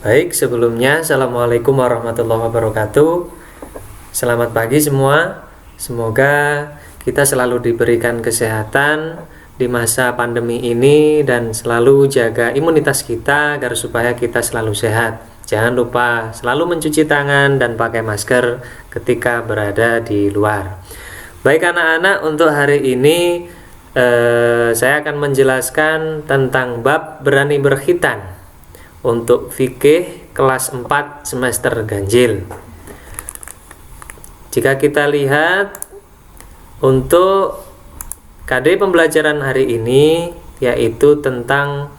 Baik, sebelumnya Assalamualaikum warahmatullahi wabarakatuh. Selamat pagi semua. Semoga kita selalu diberikan kesehatan di masa pandemi ini dan selalu jaga imunitas kita agar supaya kita selalu sehat. Jangan lupa selalu mencuci tangan dan pakai masker ketika berada di luar. Baik anak-anak, untuk hari ini saya akan menjelaskan tentang bab berani berkhitan untuk fikih kelas 4 semester ganjil. Jika kita lihat untuk KD pembelajaran hari ini yaitu tentang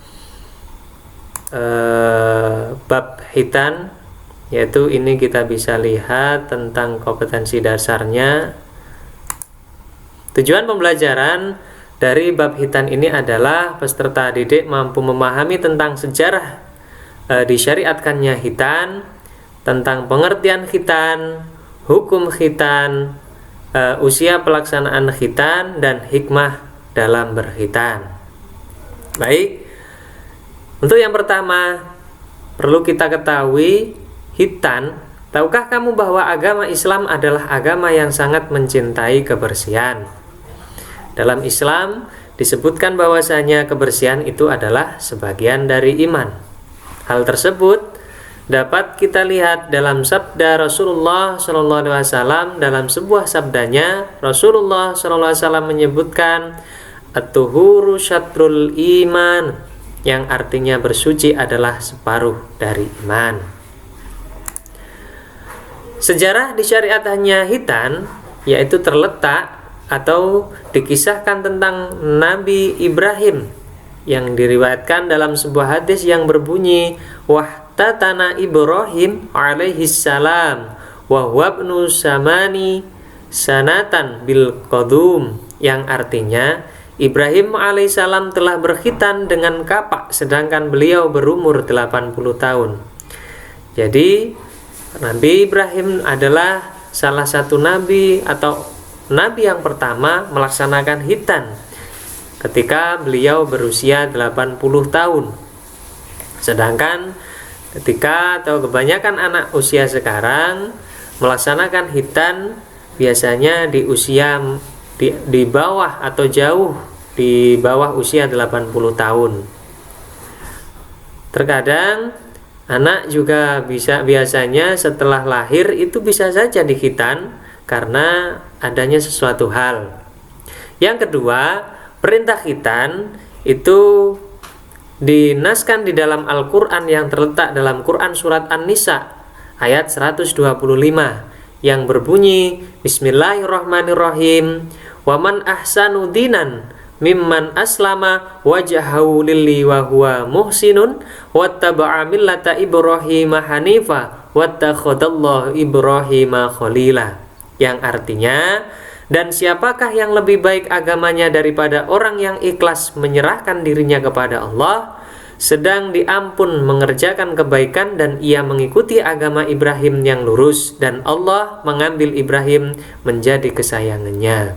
bab khitan, yaitu ini kita bisa lihat tentang kompetensi dasarnya. Tujuan pembelajaran dari bab khitan ini adalah peserta didik mampu memahami tentang sejarah disyariatkannya khitan, tentang pengertian khitan, hukum khitan, usia pelaksanaan khitan, dan hikmah dalam berkhitan. Baik, untuk yang pertama perlu kita ketahui khitan. Tahukah kamu bahwa agama Islam adalah agama yang sangat mencintai kebersihan? Dalam Islam disebutkan bahwasanya kebersihan itu adalah sebagian dari iman. Hal tersebut dapat kita lihat dalam sabda Rasulullah SAW. Dalam sebuah sabdanya, Rasulullah SAW menyebutkan at-tuhuru syatrul iman, yang artinya bersuci adalah separuh dari iman. Sejarah disyariatannya khitan yaitu terletak atau dikisahkan tentang Nabi Ibrahim, yang diriwayatkan dalam sebuah hadis yang berbunyi wahtatana Ibrahim alaihi salam wa huwa ibnu samani sanatan bil qadum, yang artinya Ibrahim alaihissalam telah berkhitan dengan kapak sedangkan beliau berumur 80 tahun. Jadi Nabi Ibrahim adalah salah satu nabi atau nabi yang pertama melaksanakan khitan ketika beliau berusia 80 tahun. Sedangkan ketika atau kebanyakan anak usia sekarang melaksanakan khitan biasanya di usia di bawah atau jauh di bawah usia 80 tahun. Terkadang anak juga biasanya setelah lahir itu bisa saja dikhitan karena adanya sesuatu hal. Yang kedua, perintah khitan itu dinaskan di dalam Al-Quran yang terletak dalam Quran surat An-Nisa ayat 125 yang berbunyi Bismillahirrahmanirrahim wa man ahsanu dinan mimman aslama wajhahu lillahi wa huwa muhsinun wattaba'a millata Ibrahim hanifa wattakhadallahu Ibrahim khalila, yang artinya dan siapakah yang lebih baik agamanya daripada orang yang ikhlas menyerahkan dirinya kepada Allah, sedang diampun mengerjakan kebaikan dan ia mengikuti agama Ibrahim yang lurus, dan Allah mengambil Ibrahim menjadi kesayangannya.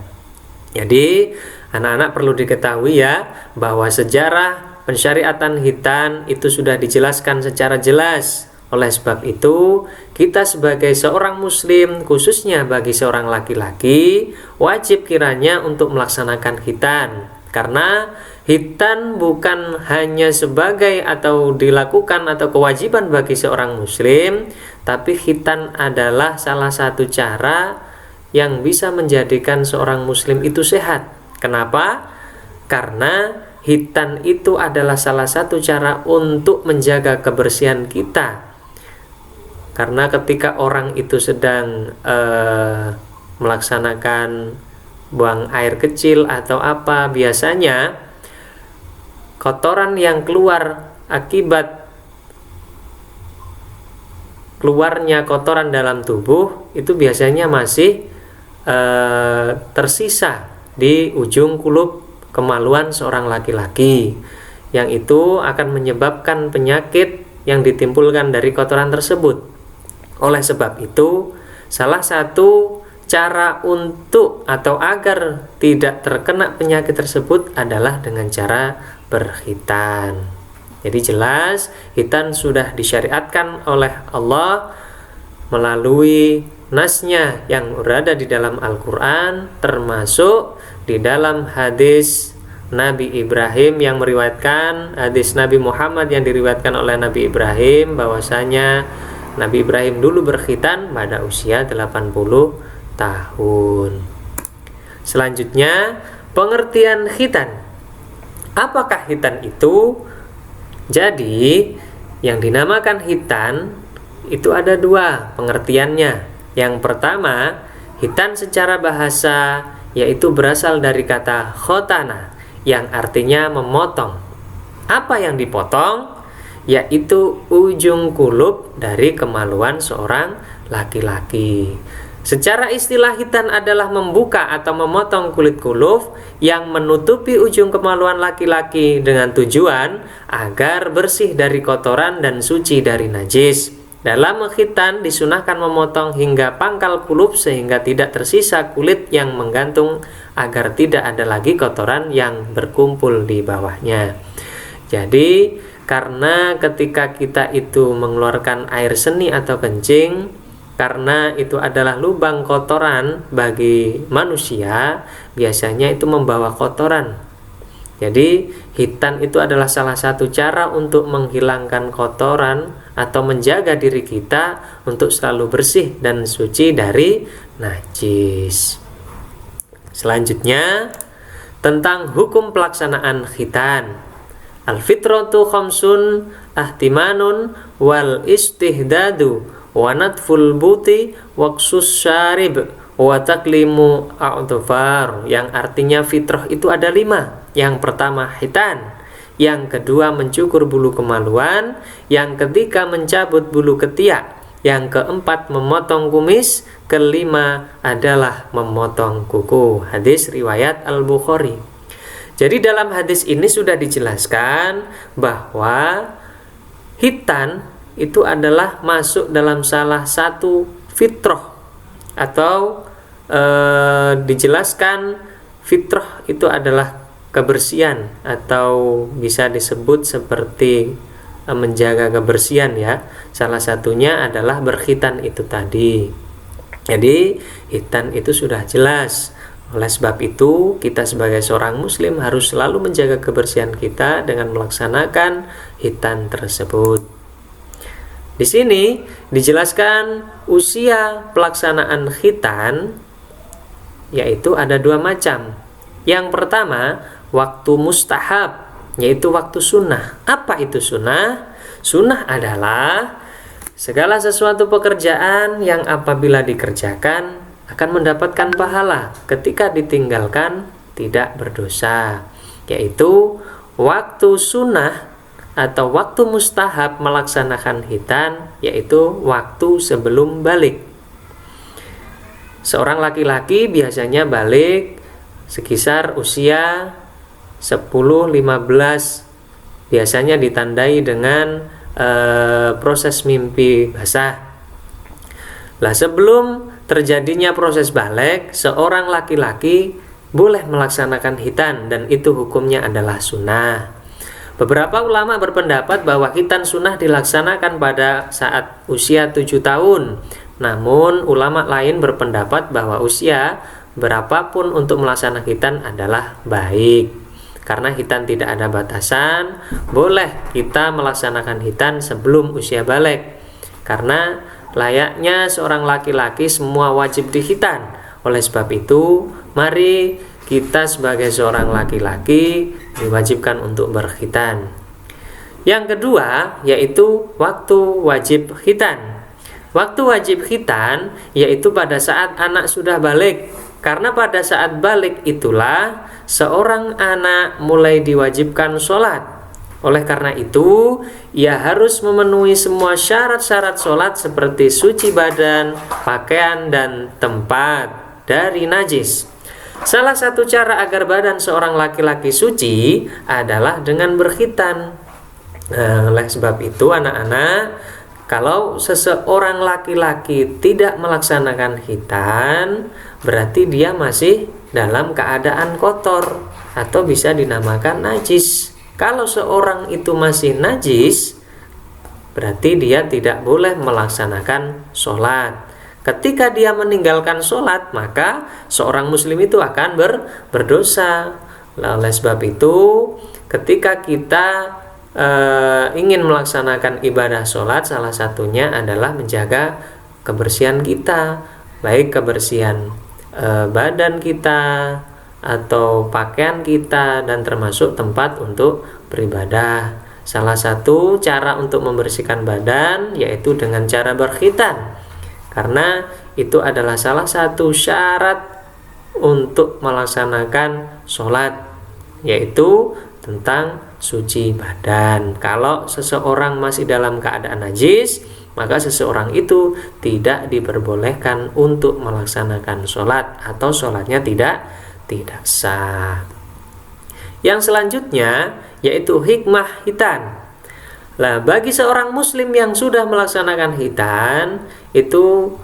Jadi anak-anak perlu diketahui ya bahwa sejarah pensyariatan khitan itu sudah dijelaskan secara jelas. Oleh sebab itu, kita sebagai seorang muslim, khususnya bagi seorang laki-laki, wajib kiranya untuk melaksanakan khitan. Karena khitan bukan hanya sebagai atau dilakukan atau kewajiban bagi seorang muslim, tapi khitan adalah salah satu cara yang bisa menjadikan seorang muslim itu sehat. Kenapa? Karena khitan itu adalah salah satu cara untuk menjaga kebersihan kita. Karena ketika orang itu sedang melaksanakan buang air kecil atau apa, biasanya kotoran yang keluar akibat keluarnya kotoran dalam tubuh itu biasanya masih tersisa di ujung kulup kemaluan seorang laki-laki, yang itu akan menyebabkan penyakit yang ditimbulkan dari kotoran tersebut. Oleh sebab itu, salah satu cara untuk atau agar tidak terkena penyakit tersebut adalah dengan cara berkhitan. Jadi jelas khitan sudah disyariatkan oleh Allah melalui nasnya yang berada di dalam Al-Quran, termasuk di dalam hadis Nabi Ibrahim yang meriwayatkan, hadis Nabi Muhammad yang diriwayatkan oleh Nabi Ibrahim, bahwasanya Nabi Ibrahim dulu berkhitan pada usia 80 tahun. Selanjutnya, pengertian khitan. Apakah khitan itu? Jadi, yang dinamakan khitan itu ada dua pengertiannya. Yang pertama, khitan secara bahasa yaitu berasal dari kata khotana yang artinya memotong. Apa yang dipotong? Yaitu ujung kulub dari kemaluan seorang laki-laki. Secara istilah khitan adalah membuka atau memotong kulit kulub yang menutupi ujung kemaluan laki-laki dengan tujuan agar bersih dari kotoran dan suci dari najis. Dalam khitan disunahkan memotong hingga pangkal kulub sehingga tidak tersisa kulit yang menggantung agar tidak ada lagi kotoran yang berkumpul di bawahnya. Jadi karena ketika kita itu mengeluarkan air seni atau kencing, karena itu adalah lubang kotoran bagi manusia, biasanya itu membawa kotoran. Jadi khitan itu adalah salah satu cara untuk menghilangkan kotoran atau menjaga diri kita untuk selalu bersih dan suci dari najis. Selanjutnya tentang hukum pelaksanaan khitan. Al-fitratu khamsun ahtimanun wal istihdadu wa natful buti waqsus syarib wa taklimu a'dhafar, yang artinya fitrah itu ada 5. Yang pertama khitan, yang kedua mencukur bulu kemaluan, yang ketiga mencabut bulu ketiak, yang keempat memotong kumis, kelima adalah memotong kuku. Hadis riwayat Al-Bukhari. Jadi dalam hadis ini sudah dijelaskan bahwa khitan itu adalah masuk dalam salah satu fitrah, atau dijelaskan fitrah itu adalah kebersihan, atau bisa disebut seperti menjaga kebersihan ya. Salah satunya adalah berkhitan itu tadi. Jadi khitan itu sudah jelas. Oleh sebab itu kita sebagai seorang muslim harus selalu menjaga kebersihan kita dengan melaksanakan khitan tersebut. Di sini dijelaskan usia pelaksanaan khitan yaitu ada 2 macam. Yang pertama, waktu mustahab, yaitu waktu sunnah. Apa itu sunnah? Sunnah adalah segala sesuatu pekerjaan yang apabila dikerjakan akan mendapatkan pahala, ketika ditinggalkan tidak berdosa. Yaitu waktu sunnah atau waktu mustahab melaksanakan khitan, yaitu waktu sebelum balik. Seorang laki-laki biasanya balik sekitar usia 10-15, biasanya ditandai dengan proses mimpi basah. Lah sebelum terjadinya proses balik, seorang laki-laki boleh melaksanakan khitan dan itu hukumnya adalah sunnah. Beberapa ulama berpendapat bahwa khitan sunnah dilaksanakan pada saat usia 7 tahun. Namun ulama lain berpendapat bahwa usia berapapun untuk melaksanakan khitan adalah baik. Karena khitan tidak ada batasan, boleh kita melaksanakan khitan sebelum usia balik. Karena layaknya seorang laki-laki semua wajib dikhitan. Oleh sebab itu, mari kita sebagai seorang laki-laki diwajibkan untuk berkhitan. Yang kedua yaitu waktu wajib khitan. Waktu wajib khitan yaitu pada saat anak sudah balik. Karena pada saat balik itulah seorang anak mulai diwajibkan sholat. Oleh karena itu, ia harus memenuhi semua syarat-syarat sholat seperti suci badan, pakaian, dan tempat dari najis. Salah satu cara agar badan seorang laki-laki suci adalah dengan berkhitan. Oleh sebab itu anak-anak, kalau seseorang laki-laki tidak melaksanakan khitan, berarti dia masih dalam keadaan kotor atau bisa dinamakan najis. Kalau seorang itu masih najis, berarti dia tidak boleh melaksanakan sholat. Ketika dia meninggalkan sholat, maka seorang muslim itu akan berdosa. Oleh sebab itu, ketika kita ingin melaksanakan ibadah sholat, salah satunya adalah menjaga kebersihan kita, baik kebersihan badan kita atau pakaian kita, dan termasuk tempat untuk beribadah. Salah satu cara untuk membersihkan badan yaitu dengan cara berkhitan, karena itu adalah salah satu syarat untuk melaksanakan sholat, yaitu tentang suci badan. Kalau seseorang masih dalam keadaan najis, maka seseorang itu tidak diperbolehkan untuk melaksanakan sholat, atau sholatnya tidak sah. Yang selanjutnya yaitu hikmah khitan. Nah, bagi seorang muslim yang sudah melaksanakan khitan, itu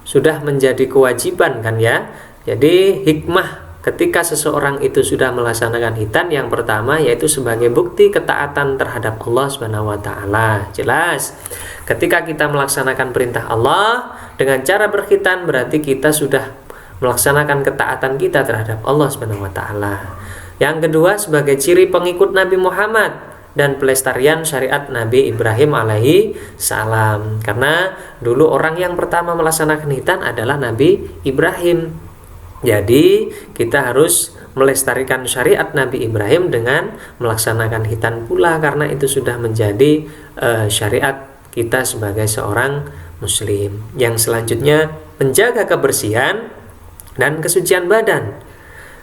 sudah menjadi kewajiban kan ya. Jadi hikmah ketika seseorang itu sudah melaksanakan khitan, yang pertama yaitu sebagai bukti ketaatan terhadap Allah Subhanahu wa taala. Jelas, ketika kita melaksanakan perintah Allah dengan cara berkhitan, berarti kita sudah melaksanakan ketaatan kita terhadap Allah Subhanahu wa taala. Yang kedua, sebagai ciri pengikut Nabi Muhammad dan pelestarian syariat Nabi Ibrahim alaihi salam. Karena dulu orang yang pertama melaksanakan khitan adalah Nabi Ibrahim. Jadi kita harus melestarikan syariat Nabi Ibrahim dengan melaksanakan khitan pula, karena itu sudah menjadi syariat kita sebagai seorang muslim. Yang selanjutnya, menjaga kebersihan dan kesucian badan.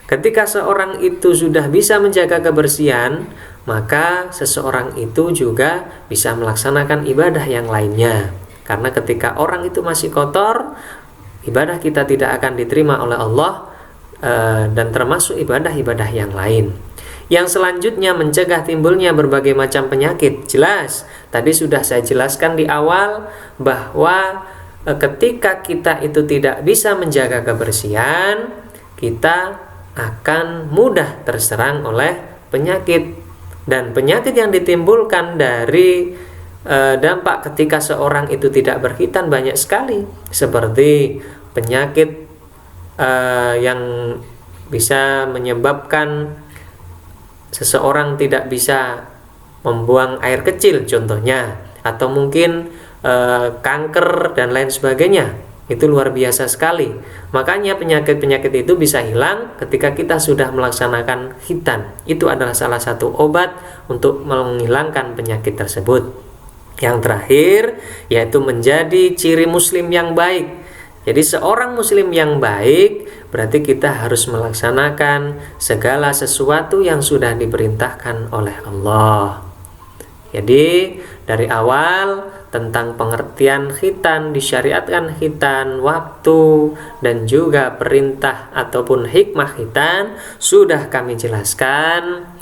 Ketika seorang itu sudah bisa menjaga kebersihan, maka seseorang itu juga bisa melaksanakan ibadah yang lainnya. Karena ketika orang itu masih kotor, ibadah kita tidak akan diterima oleh Allah, dan termasuk ibadah-ibadah yang lain. Yang selanjutnya, mencegah timbulnya berbagai macam penyakit. Jelas, tadi sudah saya jelaskan di awal bahwa ketika kita itu tidak bisa menjaga kebersihan, kita akan mudah terserang oleh penyakit. Dan penyakit yang ditimbulkan dari dampak ketika seorang itu tidak berkhitan banyak sekali, seperti penyakit yang bisa menyebabkan seseorang tidak bisa membuang air kecil contohnya, atau mungkin kanker dan lain sebagainya. Itu luar biasa sekali. Makanya penyakit-penyakit itu bisa hilang ketika kita sudah melaksanakan khitan. Itu adalah salah satu obat untuk menghilangkan penyakit tersebut. Yang terakhir yaitu menjadi ciri muslim yang baik. Jadi seorang muslim yang baik berarti kita harus melaksanakan segala sesuatu yang sudah diperintahkan oleh Allah. Jadi dari awal tentang pengertian khitan, disyariatkan khitan, waktu, dan juga perintah ataupun hikmah khitan sudah kami jelaskan.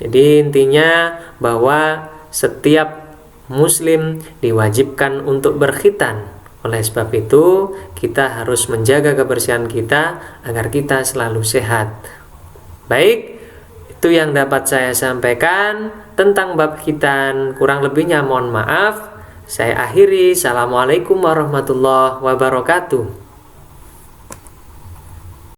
Jadi intinya bahwa setiap muslim diwajibkan untuk berkhitan. Oleh sebab itu kita harus menjaga kebersihan kita agar kita selalu sehat. Baik, itu yang dapat saya sampaikan tentang bab khitan. Kurang lebihnya mohon maaf. Saya akhiri. Assalamualaikum warahmatullahi wabarakatuh.